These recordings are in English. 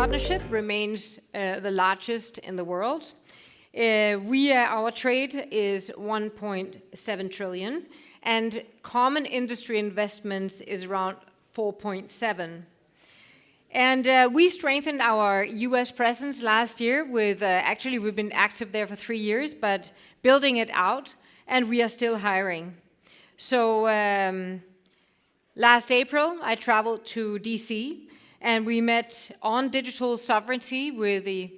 partnership remains the largest in the world. Our trade is 1.7 trillion, and common industry investments is around 4.7. And we strengthened our US presence last year with, actually we've been active there for 3 years, but building it out, and we are still hiring. So last April, I traveled to DC, and we met on digital sovereignty with the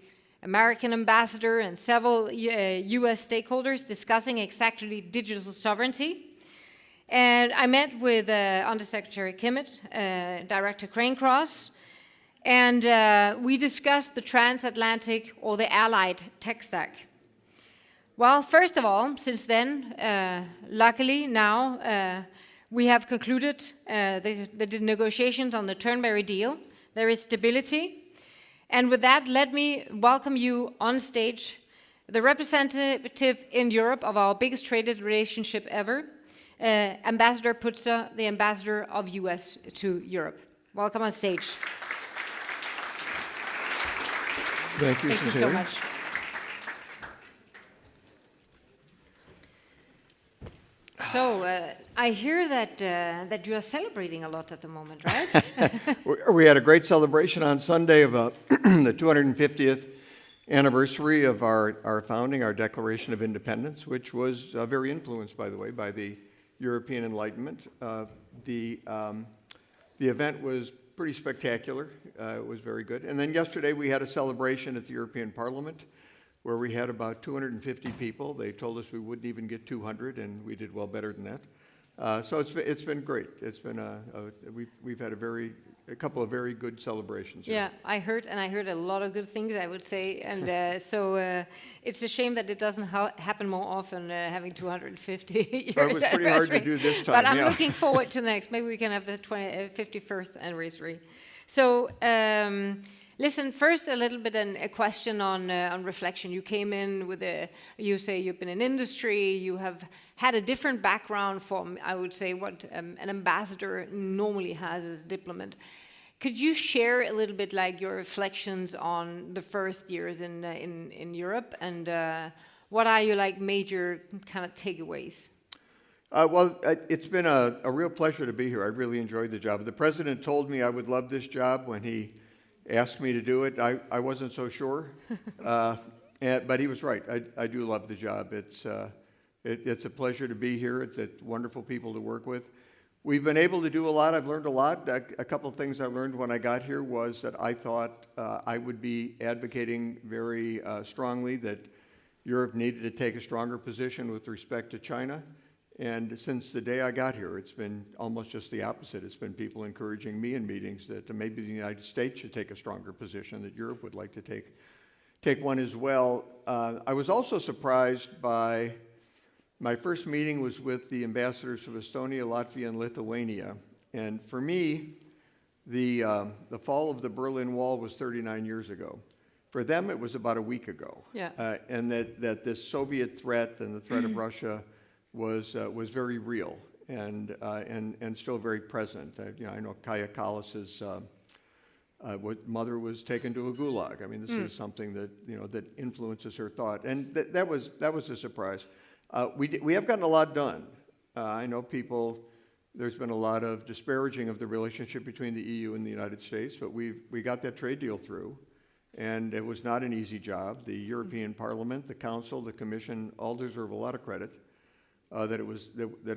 American ambassador and several US stakeholders discussing exactly digital sovereignty. And I met with Undersecretary Kimmett, Director Crancross, and we discussed the Transatlantic or the Allied tech stack. Well, first of all, since then, luckily now, we have concluded the negotiations on the Turnberry deal. There is stability. And with that, let me welcome you on stage, the representative in Europe of our biggest traded relationship ever, Ambassador Putzer, the ambassador of US to Europe. Welcome on stage. Thank you, Thank you so much. So I hear that you are celebrating a lot at the moment, right? We had a great celebration on Sunday of the 250th anniversary of our founding, our Declaration of Independence, which was very influenced, by the way, by the European Enlightenment. The event was pretty spectacular. It was very good. And then yesterday we had a celebration at the European Parliament where we had about 250 people. They told us we wouldn't even get 200, and we did well better than that. So it's been great. It's been we've had a couple of very good celebrations. Yeah, I heard a lot of good things, I would say, and so it's a shame that it doesn't happen more often, having 250 years. Well, it was pretty hard to do this time. But I'm looking forward to next. Maybe we can have the 51st anniversary. So. Listen, first a little bit a question on reflection. You came in with you say you've been in industry, you have had a different background from, I would say, what an ambassador normally has as a diplomat. Could you share a little bit like your reflections on the first years in Europe, and what are your like major kind of takeaways? Well, it's been a real pleasure to be here. I really enjoyed the job. The president told me I would love this job when he asked me to do it. I wasn't so sure, but he was right. I do love the job. It's a pleasure to be here. It's wonderful people to work with. We've been able to do a lot. I've learned a lot. A couple of things I learned when I got here was that I thought I would be advocating very strongly that Europe needed to take a stronger position with respect to China. And since the day I got here, it's been almost just the opposite. It's been people encouraging me in meetings that maybe the United States should take a stronger position, that Europe would like to take one as well. I was also surprised by, my first meeting was with the ambassadors of Estonia, Latvia, and Lithuania. And for me, the fall of the Berlin Wall was 39 years ago. For them, it was about a week ago. Yeah. And that this Soviet threat and the threat of Russia was very real and still very present. I know Kaja Kallas's mother was taken to a gulag. I mean, this is something that that influences her thought, and that was a surprise. We have gotten a lot done. I know there's been a lot of disparaging of the relationship between the EU and the United States, but we got that trade deal through, and it was not an easy job. The European Parliament, the Council, the Commission all deserve a lot of credit. That it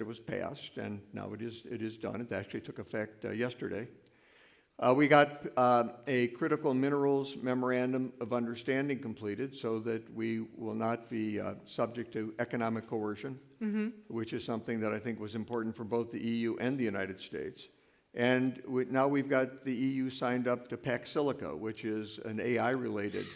was passed, and now it is done. It actually took effect yesterday. We got a critical minerals memorandum of understanding completed, so that we will not be subject to economic coercion, which is something that I think was important for both the EU and the United States. And now we've got the EU signed up to Pax Silica, which is an AI-related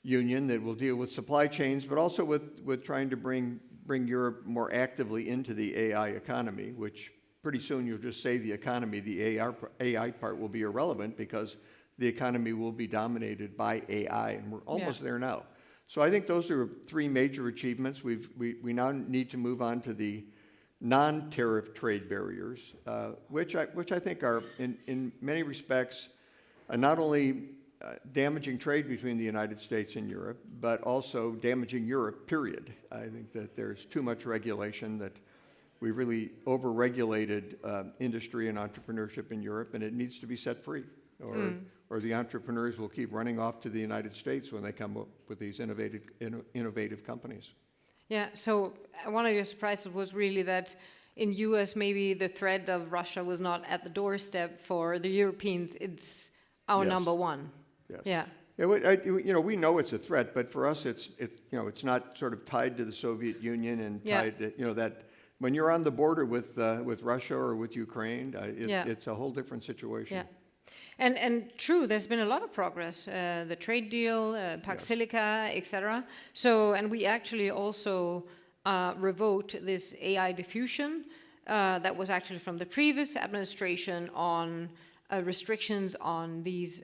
union that will deal with supply chains, but also with trying to bring Europe more actively into the AI economy, which pretty soon you'll just say the economy, the AI part will be irrelevant because the economy will be dominated by AI, and we're almost there now. So I think those are three major achievements. We now need to move on to the non-tariff trade barriers, which I think are in many respects not only damaging trade between the United States and Europe, but also damaging Europe, period. I think that there's too much regulation, that we really over-regulated industry and entrepreneurship in Europe, and it needs to be set free, or the entrepreneurs will keep running off to the United States when they come up with these innovative companies. Yeah, so one of your surprises was really that in US, maybe the threat of Russia was not at the doorstep. For the Europeans, it's our Yes. number one. Yes. Yeah. Yeah, we know it's a threat, but for us, it's not sort of tied to the Soviet Union and tied to, that when you're on the border with Russia or with Ukraine, it's a whole different situation. Yeah. And true, there's been a lot of progress, the trade deal, Pax Silica, etc. So, and we actually also revoked this AI diffusion that was actually from the previous administration on restrictions on these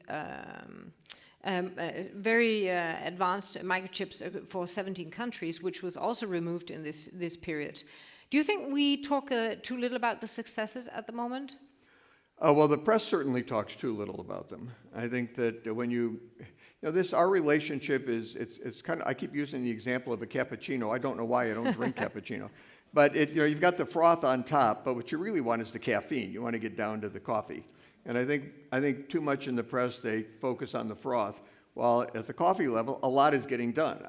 very advanced microchips for 17 countries, which was also removed in this period. Do you think we talk too little about the successes at the moment? Well, the press certainly talks too little about them. I think that when our relationship it's kind of, I keep using the example of a cappuccino. I don't know why I don't drink cappuccino. But you've got the froth on top, but what you really want is the caffeine. You want to get down to the coffee. And I think too much in the press, they focus on the froth, while at the coffee level, a lot is getting done.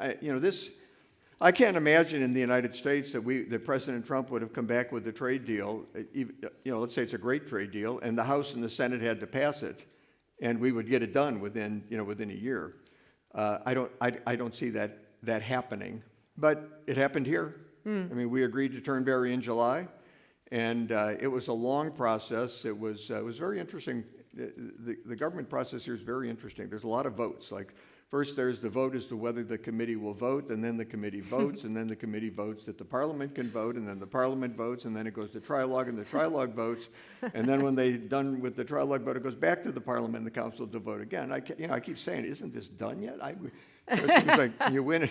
I can't imagine in the United States that President Trump would have come back with a trade deal, let's say it's a great trade deal, and the House and the Senate had to pass it, and we would get it done within a year. I don't see that happening, but it happened here. I mean, we agreed to Turnberry in July, and it was a long process. It was very interesting. The government process here is very interesting. There's a lot of votes. Like, first there's the vote as to whether the committee will vote, and then the committee votes, and then the committee votes that the parliament can vote, and then the parliament votes, and then it goes to trilogue, and the trilogue votes, and then when they're done with the trilogue vote, it goes back to the parliament and the council to vote again. I keep saying, isn't this done yet? It seems like you win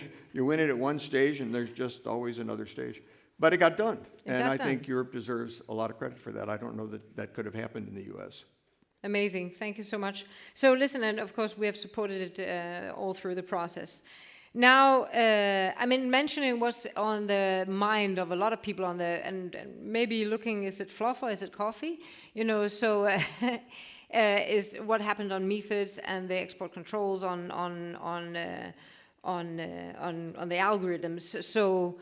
it at one stage, and there's just always another stage. But it got done, and I think Europe deserves a lot of credit for that. I don't know that could have happened in the U.S. Amazing. Thank you so much. So listen, and of course we have supported it all through the process. Now, mentioning what's on the mind of a lot of people and maybe looking, is it fluff or is it coffee? Is what happened on methods and the export controls on the algorithms. So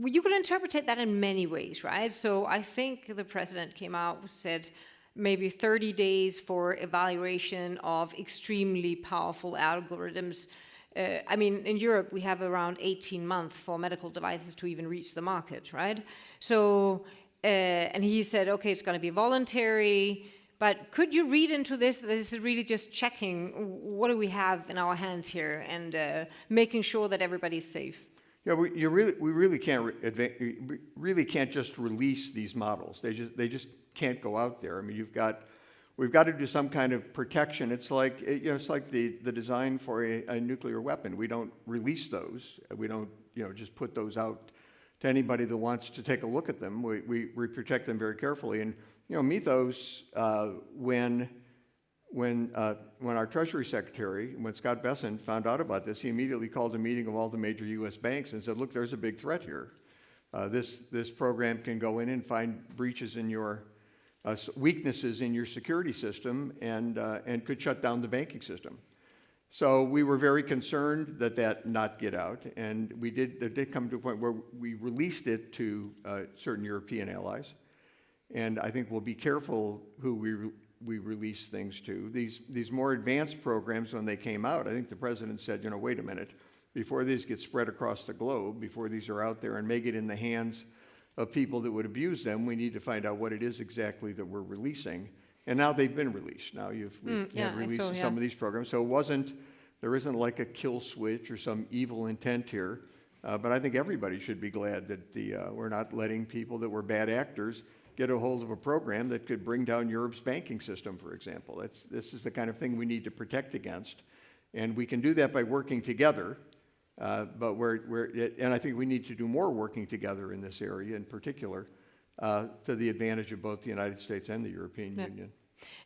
you could interpret that in many ways, right? So I think the president came out, said maybe 30 days for evaluation of extremely powerful algorithms. In Europe, we have around 18 months for medical devices to even reach the market, right? So, and he said, okay, it's going to be voluntary, but could you read into this? This is really just checking what do we have in our hands here and making sure that everybody's safe. Yeah, we really can't just release these models. They just can't go out there. I mean, we've got to do some kind of protection. It's like the design for a nuclear weapon. We don't release those. We don't just put those out to anybody that wants to take a look at them. We protect them very carefully. And Mythos, when our Treasury Secretary, when Scott Bessent found out about this, he immediately called a meeting of all the major U.S. banks and said, look, there's a big threat here. This program can go in and find breaches in your weaknesses in your security system and could shut down the banking system. So we were very concerned that not get out, and it did come to a point where we released it to certain European allies, and I think we'll be careful who we release things to. These more advanced programs, when they came out, I think the president said, wait a minute, before these get spread across the globe, before these are out there and may get in the hands of people that would abuse them, we need to find out what it is exactly that we're releasing. And now they've been released. Now we've released some of these programs. So there isn't like a kill switch or some evil intent here. But I think everybody should be glad that we're not letting people that were bad actors get a hold of a program that could bring down Europe's banking system, for example. This is the kind of thing we need to protect against. And we can do that by working together. And I think we need to do more working together in this area in particular to the advantage of both the United States and the European Union.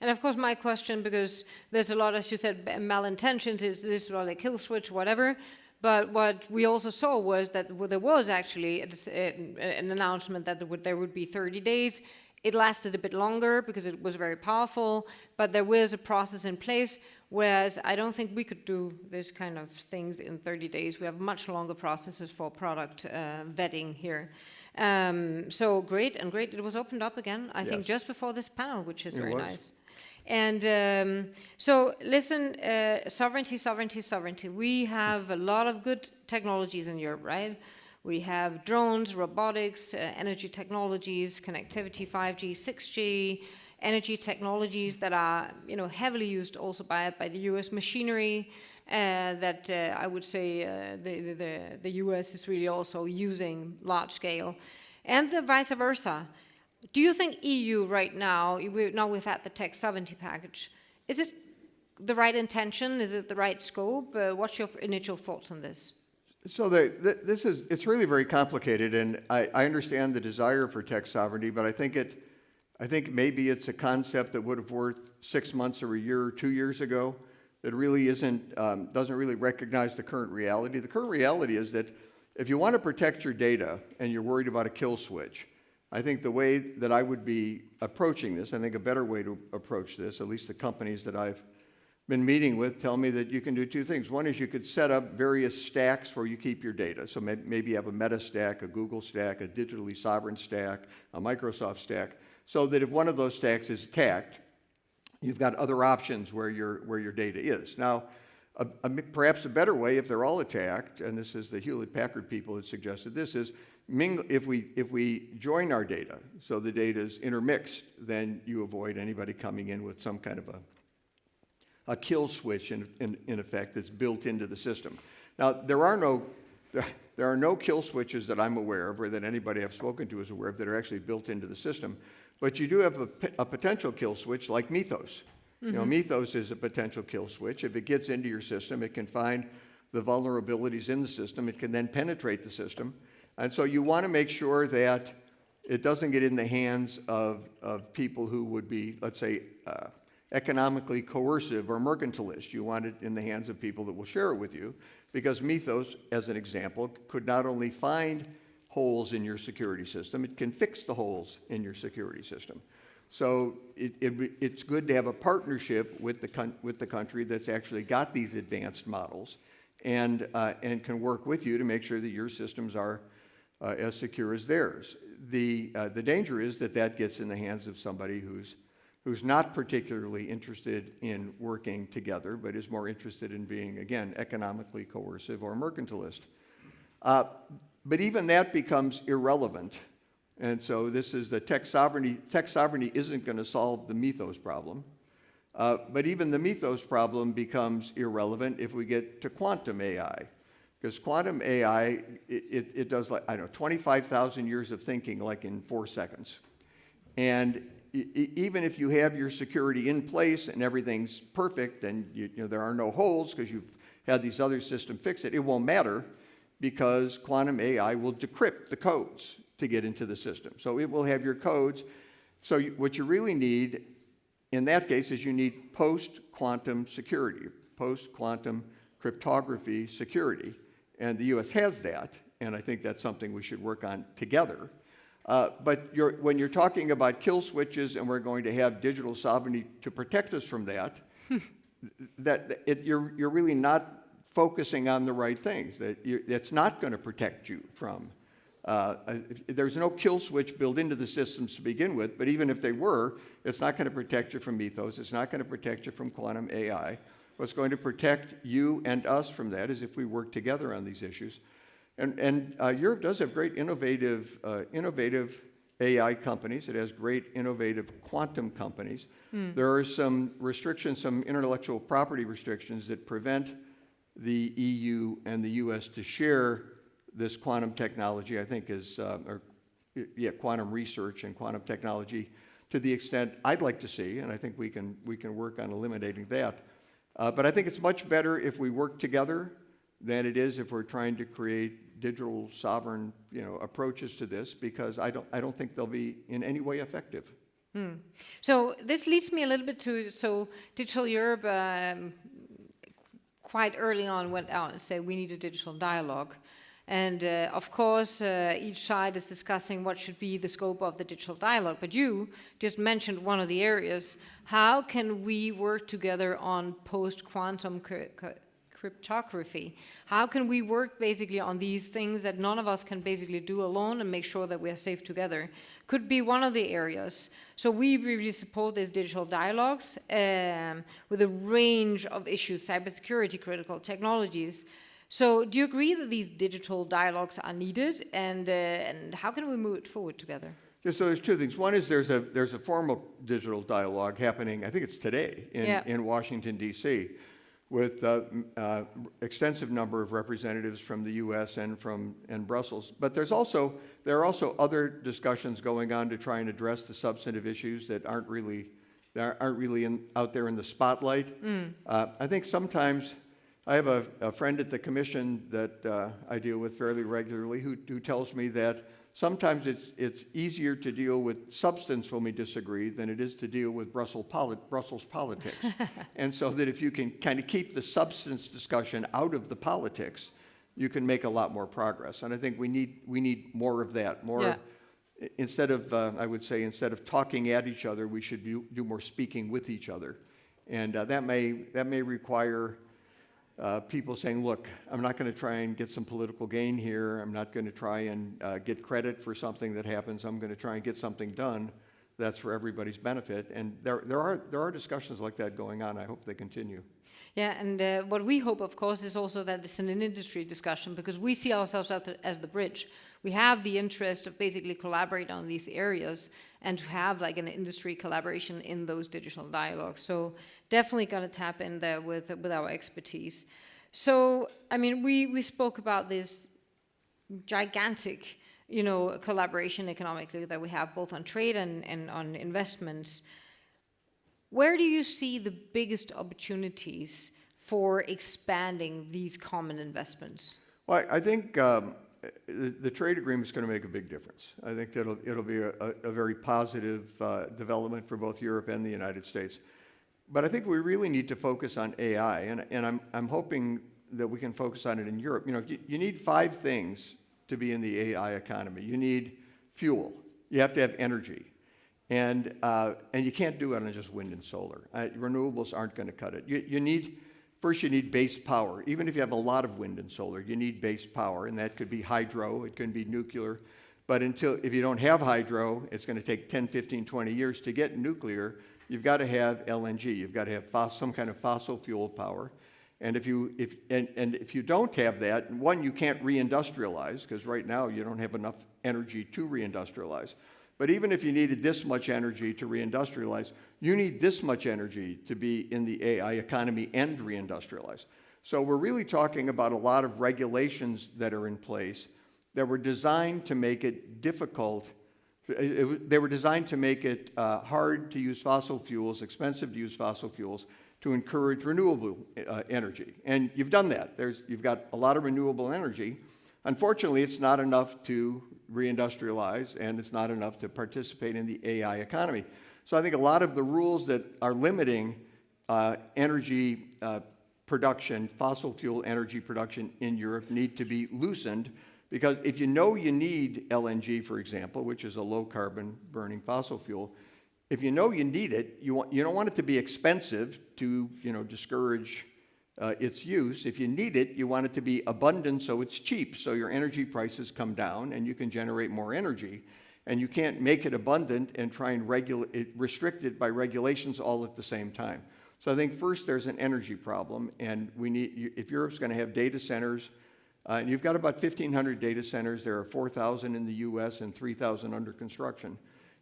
And of course, my question, because there's a lot, as you said, malintentions, is this well, a kill switch, whatever. But what we also saw was that there was actually an announcement that there would be 30 days. It lasted a bit longer because it was very powerful, but there was a process in place, whereas I don't think we could do this kind of things in 30 days. We have much longer processes for product vetting here. So great, and great. It was opened up again, I think, just before this panel, which is very nice. And so listen, sovereignty, sovereignty, sovereignty. We have a lot of good technologies in Europe, right? We have drones, robotics, energy technologies, connectivity, 5G, 6G, energy technologies that are, heavily used also by the U.S. machinery. That I would say the U.S. is really also using large scale, and the vice versa. Do you think EU right now? We've had the tech sovereignty package. Is it the right intention? Is it the right scope? What's your initial thoughts on this? So it's really very complicated, and I understand the desire for tech sovereignty, but I think maybe it's a concept that would have worked 6 months or a year or 2 years ago. That really doesn't really recognize the current reality. The current reality is that if you want to protect your data and you're worried about a kill switch, I think the way that I would be approaching this, I think a better way to approach this, at least the companies that I've been meeting with tell me that you can do two things. One is you could set up various stacks where you keep your data. So maybe you have a Meta stack, a Google stack, a digitally sovereign stack, a Microsoft stack, so that if one of those stacks is attacked, you've got other options where your data is. Now, perhaps a better way, if they're all attacked, and this is the Hewlett-Packard people that suggested this, is if we join our data, so the data is intermixed, then you avoid anybody coming in with some kind of a kill switch in effect that's built into the system. Now, there are no kill switches that I'm aware of, or that anybody I've spoken to is aware of, that are actually built into the system. But you do have a potential kill switch like Mythos. Mm-hmm. Mythos is a potential kill switch. If it gets into your system, it can find the vulnerabilities in the system. It can then penetrate the system. And so you want to make sure that it doesn't get in the hands of people who would be, let's say, economically coercive or mercantilist. You want it in the hands of people that will share it with you, because Mythos, as an example, could not only find holes in your security system, it can fix the holes in your security system. So it's good to have a partnership with the country that's actually got these advanced models and can work with you to make sure that your systems are as secure as theirs. The danger is that gets in the hands of somebody who's not particularly interested in working together, but is more interested in being, again, economically coercive or mercantilist. But even that becomes irrelevant. And so this is the tech sovereignty. Tech sovereignty isn't going to solve the Mythos problem. But even the Mythos problem becomes irrelevant if we get to quantum AI. Because quantum AI, it does 25,000 years of thinking like in 4 seconds. And even if you have your security in place and everything's perfect and there are no holes because you've had these other systems fix it, it won't matter, because quantum AI will decrypt the codes to get into the system. So it will have your codes. So what you really need in that case is you need post-quantum security, post-quantum cryptography security. And the U.S. has that, and I think that's something we should work on together. But when you're talking about kill switches and we're going to have digital sovereignty to protect us from that, you're really not focusing on the right things. That's not going to protect you from. There's no kill switch built into the systems to begin with, but even if they were, it's not going to protect you from Mythos. It's not going to protect you from quantum AI. What's going to protect you and us from that is if we work together on these issues. And Europe does have great innovative AI companies. It has great innovative quantum companies. There are some restrictions, some intellectual property restrictions that prevent the EU and the US to share this quantum technology, I think quantum research and quantum technology to the extent I'd like to see, and I think we can work on eliminating that. But I think it's much better if we work together than it is if we're trying to create digital sovereign, approaches to this, because I don't think they'll be in any way effective. So this leads me a little bit to, so Digital Europe quite early on went out and said we need a digital dialogue. And of course, each side is discussing what should be the scope of the digital dialogue. But you just mentioned one of the areas. How can we work together on post-quantum cryptography? How can we work basically on these things that none of us can basically do alone and make sure that we are safe together? Could be one of the areas. So we really support these digital dialogues with a range of issues, cybersecurity, critical technologies. So do you agree that these digital dialogues are needed, and how can we move it forward together? Yeah, so there's two things. One is there's a formal digital dialogue happening, I think it's today, in Washington, D.C., with extensive number of representatives from the U.S. and Brussels. But there are also other discussions going on to try and address the substantive issues that aren't really out there in the spotlight. I think sometimes I have a friend at the commission that I deal with fairly regularly who tells me that sometimes it's easier to deal with substance when we disagree than it is to deal with Brussels politics. And so that if you can kind of keep the substance discussion out of the politics, you can make a lot more progress. And I think we need more of that. Instead of talking at each other, we should do more speaking with each other. And that may require people saying, look, I'm not going to try and get some political gain here. I'm not going to try and get credit for something that happens. I'm going to try and get something done that's for everybody's benefit. And there are discussions like that going on. I hope they continue. Yeah, and what we hope, of course, is also that it's an industry discussion, because we see ourselves as the bridge. We have the interest of basically collaborate on these areas and to have like an industry collaboration in those digital dialogues. So definitely going to tap in there with our expertise. So, I mean, we spoke about this gigantic, collaboration economically that we have both on trade and on investments. Where do you see the biggest opportunities for expanding these common investments? Well, I think the trade agreement is going to make a big difference. I think that it'll be a very positive development for both Europe and the United States. But I think we really need to focus on AI, and I'm hoping that we can focus on it in Europe. You need 5 things to be in the AI economy. You need fuel. You have to have energy. And you can't do it on just wind and solar. Renewables aren't going to cut it. You need base power. Even if you have a lot of wind and solar, you need base power, and that could be hydro, it can be nuclear. But if you don't have hydro, it's going to take 10, 15, 20 years to get nuclear. You've got to have LNG. You've got to have some kind of fossil fuel power. And if you don't have that, one, you can't reindustrialize, because right now you don't have enough energy to reindustrialize. But even if you needed this much energy to reindustrialize, you need this much energy to be in the AI economy and reindustrialize. So we're really talking about a lot of regulations that are in place that were designed to make it difficult. They were designed to make it hard to use fossil fuels, expensive to use fossil fuels, to encourage renewable energy. And you've done that. You've got a lot of renewable energy. Unfortunately, it's not enough to reindustrialize, and it's not enough to participate in the AI economy. So I think a lot of the rules that are limiting energy production, fossil fuel energy production in Europe need to be loosened, because if you need LNG, for example, which is a low carbon burning fossil fuel, if you need it, you don't want it to be expensive to discourage its use. If you need it, you want it to be abundant so it's cheap, so your energy prices come down and you can generate more energy. And you can't make it abundant and try and restrict it by regulations all at the same time. So I think first there's an energy problem, and if Europe's going to have data centers, and you've got about 1,500 data centers, there are 4,000 in the US and 3,000 under construction.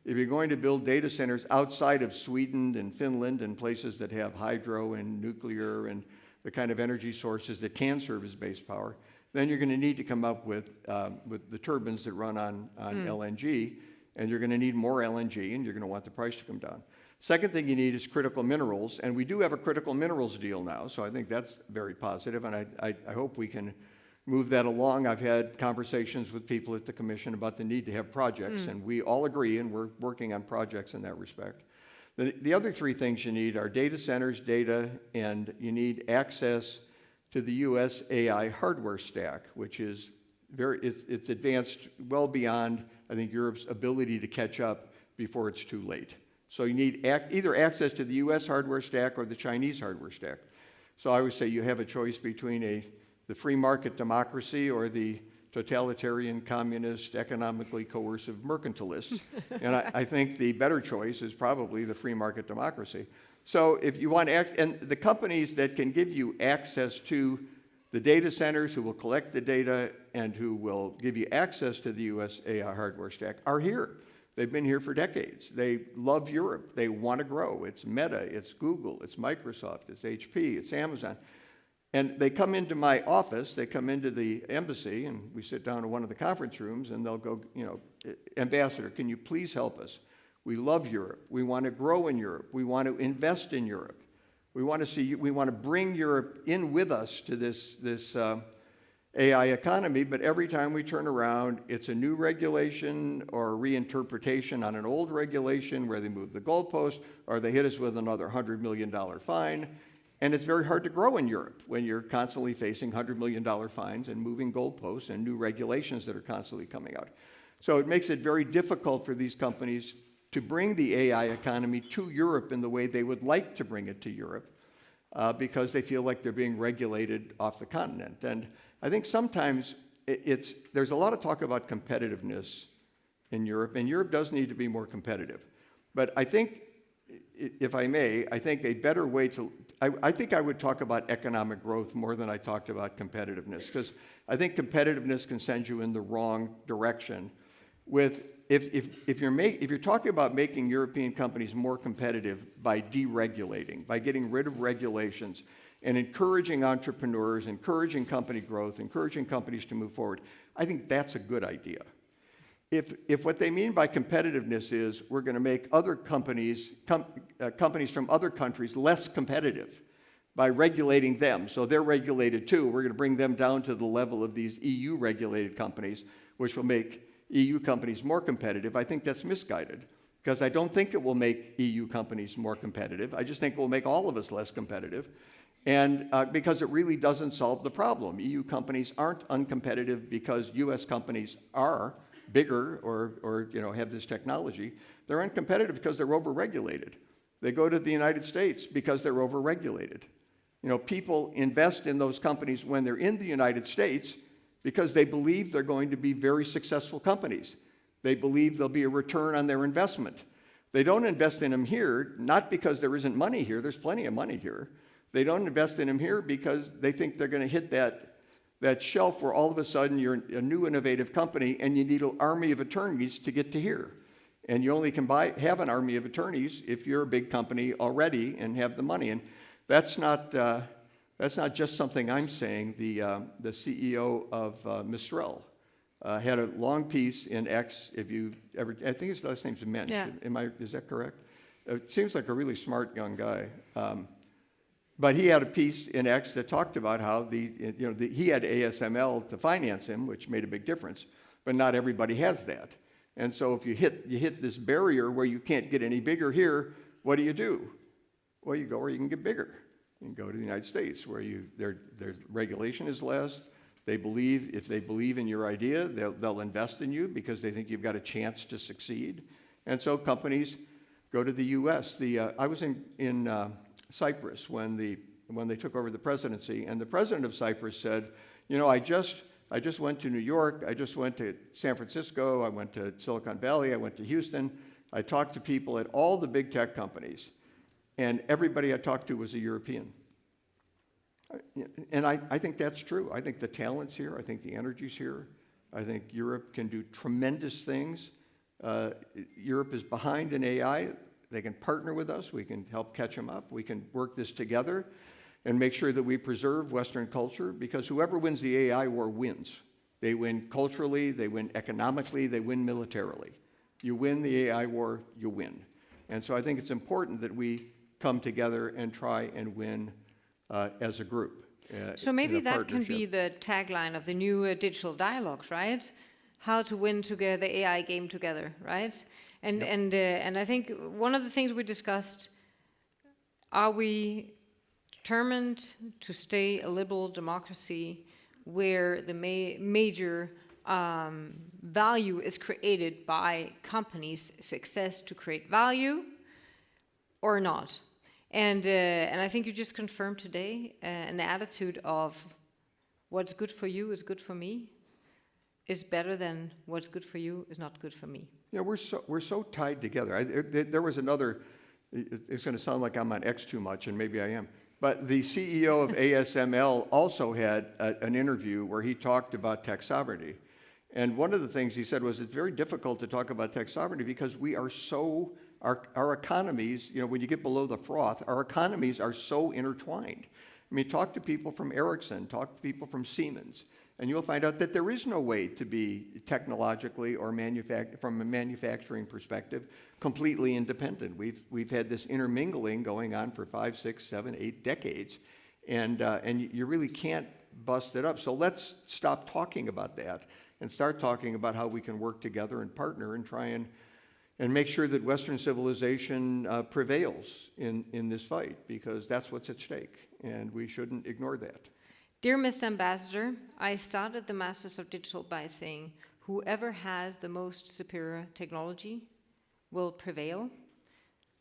If you're going to build data centers outside of Sweden and Finland and places that have hydro and nuclear and the kind of energy sources that can serve as base power, then you're going to need to come up with the turbines that run on LNG, and you're going to need more LNG, and you're going to want the price to come down. Second thing you need is critical minerals, and we do have a critical minerals deal now, so I think that's very positive, and I hope we can move that along. I've had conversations with people at the Commission about the need to have projects, and we all agree, and we're working on projects in that respect. The other three things you need are data centers, data, and you need access to the U.S. AI hardware stack, which is it's advanced well beyond, I think, Europe's ability to catch up before it's too late. So you need either access to the U.S. hardware stack or the Chinese hardware stack. So I would say you have a choice between the free market democracy or the totalitarian, communist, economically coercive mercantilists. And I think the better choice is probably the free market democracy. So if you want, and the companies that can give you access to the data centers who will collect the data and who will give you access to the US AI hardware stack are here. They've been here for decades. They love Europe. They want to grow. It's Meta, it's Google, it's Microsoft, it's HP, it's Amazon. And they come into my office, they come into the embassy, and we sit down in one of the conference rooms, and they'll go, Ambassador, can you please help us? We love Europe. We want to grow in Europe. We want to invest in Europe. We want to bring Europe in with us to this AI economy, but every time we turn around, it's a new regulation or a reinterpretation on an old regulation where they move the goalpost, or they hit us with another $100 million fine. And it's very hard to grow in Europe when you're constantly facing $100 million fines and moving goalposts and new regulations that are constantly coming out. So it makes it very difficult for these companies to bring the AI economy to Europe in the way they would like to bring it to Europe because they feel like they're being regulated off the continent. And I think sometimes there's a lot of talk about competitiveness in Europe, and Europe does need to be more competitive. But I think, if I may, I think a better way to, I think I would talk about economic growth more than I talked about competitiveness, because I think competitiveness can send you in the wrong direction. If you're talking about making European companies more competitive by deregulating, by getting rid of regulations, and encouraging entrepreneurs, encouraging company growth, encouraging companies to move forward, I think that's a good idea. If what they mean by competitiveness is we're going to make other companies from other countries less competitive by regulating them, so they're regulated too, we're going to bring them down to the level of these EU-regulated companies, which will make EU companies more competitive, I think that's misguided, because I don't think it will make EU companies more competitive. I just think it will make all of us less competitive, and because it really doesn't solve the problem. EU companies aren't uncompetitive because US companies are bigger or have this technology. They're uncompetitive because they're overregulated. They go to the United States because they're overregulated. People invest in those companies when they're in the United States because they believe they're going to be very successful companies. They believe there'll be a return on their investment. They don't invest in them here, not because there isn't money here. There's plenty of money here. They don't invest in them here because they think they're going to hit that shelf where all of a sudden you're a new innovative company and you need an army of attorneys to get to here. And you only can have an army of attorneys if you're a big company already and have the money. And that's not just something I'm saying. The CEO of Mistral had a long piece in X. If you ever, I think his last name's Mensch. Yeah. Is that correct? It seems like a really smart young guy. But he had a piece in X that talked about how he had ASML to finance him, which made a big difference. But not everybody has that. And so if you hit this barrier where you can't get any bigger here, what do? Well, you go where you can get bigger. You can go to the United States, where their regulation is less. If they believe in your idea, they'll invest in you because they think you've got a chance to succeed. And so companies go to the U.S. I was in Cyprus when they took over the presidency, and the president of Cyprus said, I just went to New York, I just went to San Francisco, I went to Silicon Valley, I went to Houston, I talked to people at all the big tech companies, and everybody I talked to was a European. And I think that's true. I think the talent's here, I think the energy's here, I think Europe can do tremendous things. Europe is behind in AI. They can partner with us. We can help catch them up. We can work this together and make sure that we preserve Western culture, because whoever wins the AI war wins. They win culturally, they win economically, they win militarily. You win the AI war, you win. And so I think it's important that we come together and try and win as a group. So in maybe a that can be partnership. the tagline of the new digital dialogues, right? How to win together, the AI game together, right? And I think one of the things we discussed, are we determined to stay a liberal democracy where the major value is created by companies' success to create value, or not? And I think you just confirmed today an attitude of what's good for you is good for me is better than what's good for you is not good for me. Yeah, we're so tied together. There was another. It's going to sound like I'm on X too much, and maybe I am. But the CEO of ASML also had an interview where he talked about tech sovereignty. And one of the things he said was it's very difficult to talk about tech sovereignty because we are so, our economies, when you get below the froth, our economies are so intertwined. I mean, talk to people from Ericsson, talk to people from Siemens, and you'll find out that there is no way to be technologically or from a manufacturing perspective completely independent. We've had this intermingling going on for 5, 6, 7, 8 decades, and you really can't bust it up. So let's stop talking about that and start talking about how we can work together and partner and try and make sure that Western civilization prevails in this fight, because that's what's at stake, and we shouldn't ignore that. Dear Mr. Ambassador, I started the Masters of Digital by saying, whoever has the most superior technology will prevail.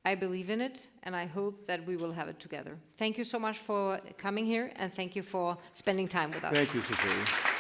I believe in it, and I hope that we will have it together. Thank you so much for coming here, and thank you for spending time with us. Thank you, Cecilia.